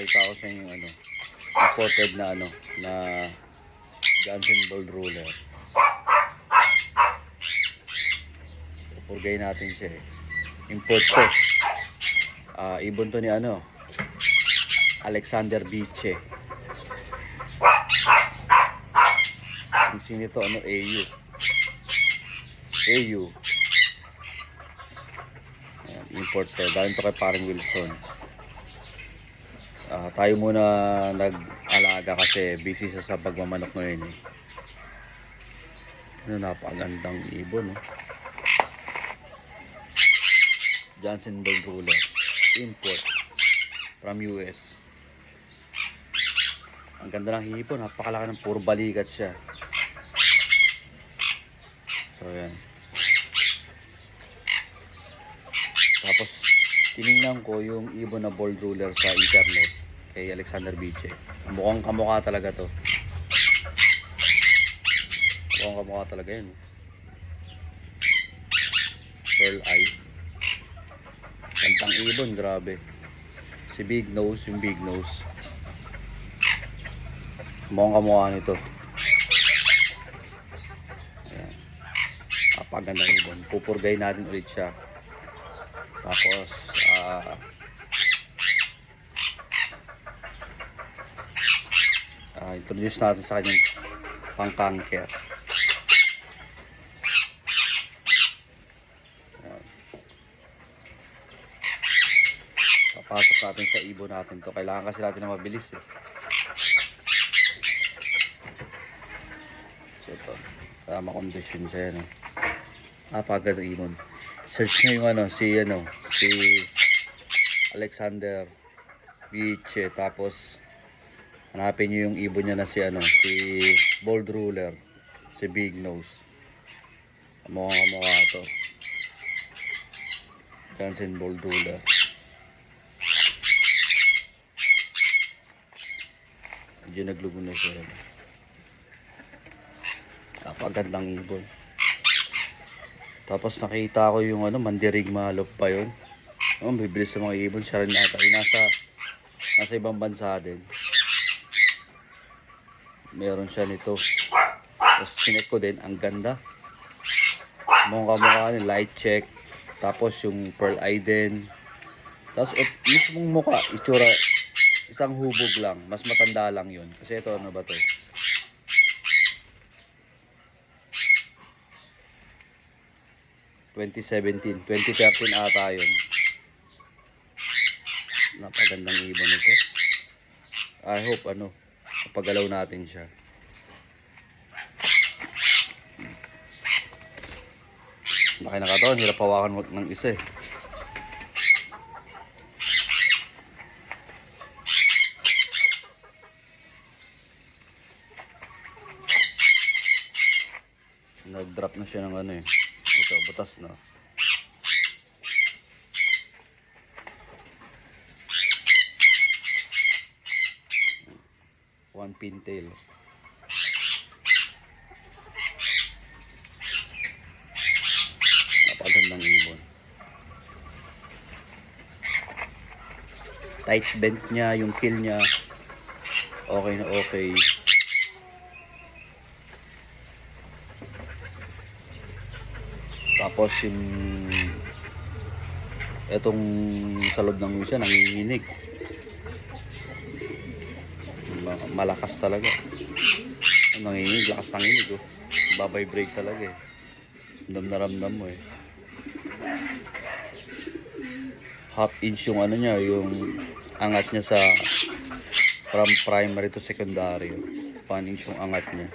Pakita ko sa inyo yung imported na na Johnson Bold Ruler. Pupurgay natin siya eh. Import to. Ibon to ni Alexander Biche. Ang sino to AU. AU. Ayan, import to. Dahil to kay parang Wilson. Tayo muna nag-alaga kasi busy sa pagmamanok ngayon eh. Napakagandang ibon Johnson Bold Ruler import from US. Ang ganda ng hipon, napakalaki ng puro balikat siya. So yan. Tapos tinignan ko yung ibon na Bold Ruler sa internet kay Alexander Biche. Mukhang kamukha talaga to. Mukhang kamukha talaga yun. Pearl eye. Gandang ibon, grabe. Si Big Nose, yung Big Nose. Mukhang kamukha nito. Ayan. Napagandang ibon. Pupurgay natin ulit siya. Tapos introduce natin sa kanyang pang-cancer. Papasok natin sa ibon natin to. Kailangan kasi natin na mabilis eh. So ito, para makondisyon siya yan. Napagandang ibon. Search nyo yung si Alexander Biche. Tapos hanapin nyo yung ibon niya na si Bold Ruler, si Big Nose. Kamukha to. Johnson Bold Ruler. Medyo naglugo na siya. Napagandang ibon. Tapos nakita ko yung mandirig malop pa yun. Bibilis sa mga ibon. Siya rin nata. Nasa ibang bansa din. Meron siya nito. Tapos sinek ko din. Ang ganda. Mukha ni light check. Tapos yung pearl eye din. Tapos mismong mukha. Itsura. Isang hubog lang. Mas matanda lang yun. Kasi ito ba to? 2017, 2013 ata yun. Napagandang ibon ito. I hope kapagalaw natin siya. Laki na katawan, hirap hawakan mo ng isa eh. Nag-drop na siya ng ito, butas na. One pintail. Napagandang ibon. Tight bend niya, yung kill niya. Okay na okay. Tapos yung etong sa loob ng siya nanginginig. Malakas talaga. Nanginginig, lakas nanginig Babibrate talaga eh. Ramdam mo eh. Half inch yung niya, yung angat niya from primary to secondary. 1 inch yung angat niya.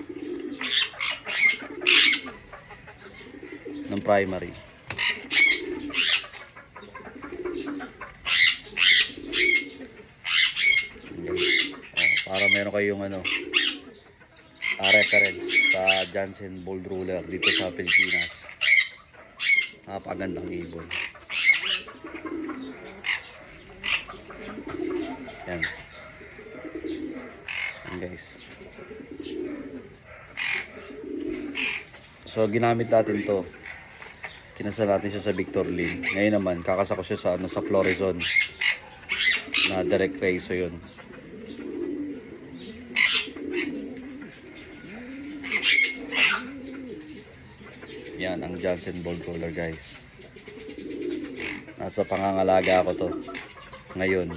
Ng primary. Para meron kayong reference sa Johnson Bold Ruler dito sa Pilipinas. Napakagandang ibon. Yan. Yan guys. So ginamit natin to. Kinasal natin siya sa Victor Lee. Ngayon naman kakasako siya sa sa Florizon. na direct race yun. Yan ang Johnson Bolt Roller guys. Nasa pangangalaga ako to ngayon.